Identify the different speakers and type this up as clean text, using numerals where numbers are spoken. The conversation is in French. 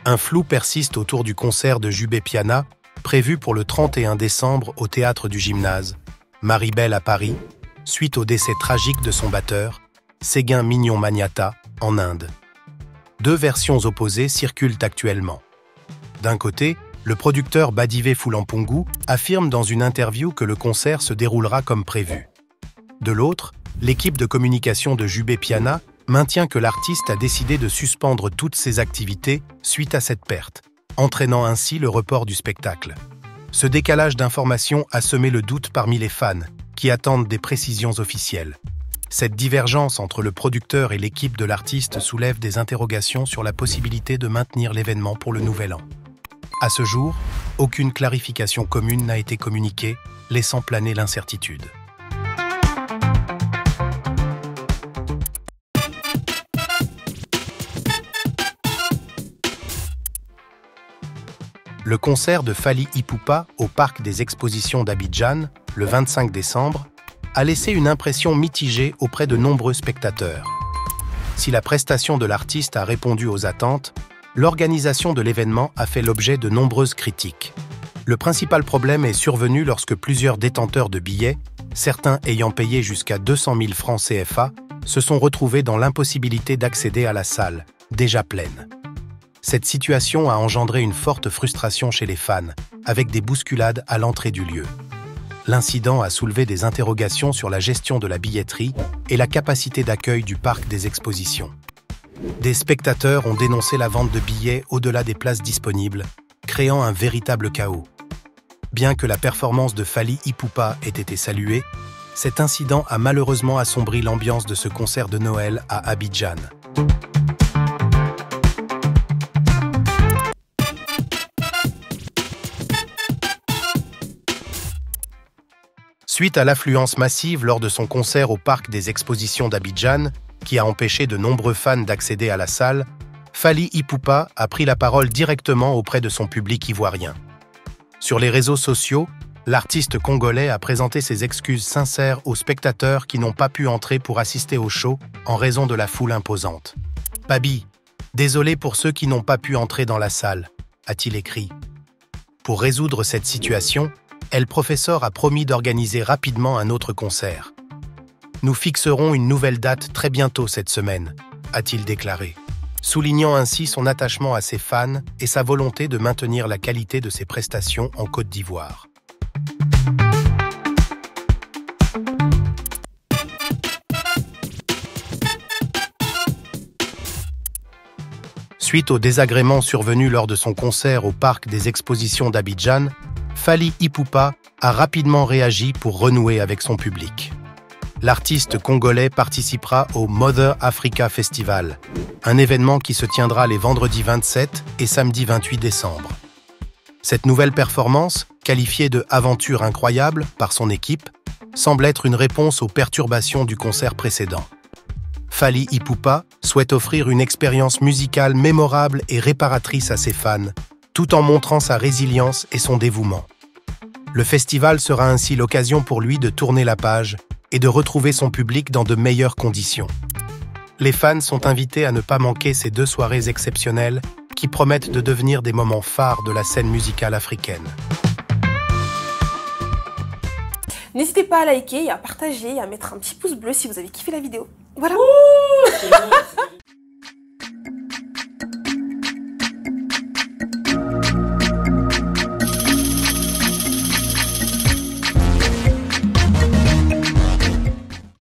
Speaker 1: Un flou persiste autour du concert de Jubé Piana, prévu pour le 31 décembre au Théâtre du Gymnase, Maribel à Paris, suite au décès tragique de son batteur, Séguin Mignon Magnata, en Inde. Deux versions opposées circulent actuellement. D'un côté, le producteur Badivé Foulampongu affirme dans une interview que le concert se déroulera comme prévu. De l'autre, l'équipe de communication de Jubé Piana maintient que l'artiste a décidé de suspendre toutes ses activités suite à cette perte, entraînant ainsi le report du spectacle. Ce décalage d'informations a semé le doute parmi les fans, qui attendent des précisions officielles. Cette divergence entre le producteur et l'équipe de l'artiste soulève des interrogations sur la possibilité de maintenir l'événement pour le Nouvel An. À ce jour, aucune clarification commune n'a été communiquée, laissant planer l'incertitude. Le concert de Fally Ipupa au Parc des Expositions d'Abidjan, le 25 décembre, a laissé une impression mitigée auprès de nombreux spectateurs. Si la prestation de l'artiste a répondu aux attentes, l'organisation de l'événement a fait l'objet de nombreuses critiques. Le principal problème est survenu lorsque plusieurs détenteurs de billets, certains ayant payé jusqu'à 200 000 francs CFA, se sont retrouvés dans l'impossibilité d'accéder à la salle, déjà pleine. Cette situation a engendré une forte frustration chez les fans, avec des bousculades à l'entrée du lieu. L'incident a soulevé des interrogations sur la gestion de la billetterie et la capacité d'accueil du parc des expositions. Des spectateurs ont dénoncé la vente de billets au-delà des places disponibles, créant un véritable chaos. Bien que la performance de Fally Ipupa ait été saluée, cet incident a malheureusement assombri l'ambiance de ce concert de Noël à Abidjan. Suite à l'affluence massive lors de son concert au Parc des Expositions d'Abidjan, qui a empêché de nombreux fans d'accéder à la salle, Fally Ipupa a pris la parole directement auprès de son public ivoirien. Sur les réseaux sociaux, l'artiste congolais a présenté ses excuses sincères aux spectateurs qui n'ont pas pu entrer pour assister au show en raison de la foule imposante. « Pabi, désolé pour ceux qui n'ont pas pu entrer dans la salle », a-t-il écrit. Pour résoudre cette situation, El Professor a promis d'organiser rapidement un autre concert. « Nous fixerons une nouvelle date très bientôt cette semaine », a-t-il déclaré, soulignant ainsi son attachement à ses fans et sa volonté de maintenir la qualité de ses prestations en Côte d'Ivoire. Suite aux désagréments survenus lors de son concert au Parc des Expositions d'Abidjan, Fally Ipupa a rapidement réagi pour renouer avec son public. L'artiste congolais participera au Mother Africa Festival, un événement qui se tiendra les vendredis 27 et samedi 28 décembre. Cette nouvelle performance, qualifiée de « aventure incroyable » par son équipe, semble être une réponse aux perturbations du concert précédent. Fally Ipupa souhaite offrir une expérience musicale mémorable et réparatrice à ses fans, tout en montrant sa résilience et son dévouement. Le festival sera ainsi l'occasion pour lui de tourner la page et de retrouver son public dans de meilleures conditions. Les fans sont invités à ne pas manquer ces deux soirées exceptionnelles qui promettent de devenir des moments phares de la scène musicale africaine.
Speaker 2: N'hésitez pas à liker, à partager et à mettre un petit pouce bleu si vous avez kiffé la vidéo. Voilà.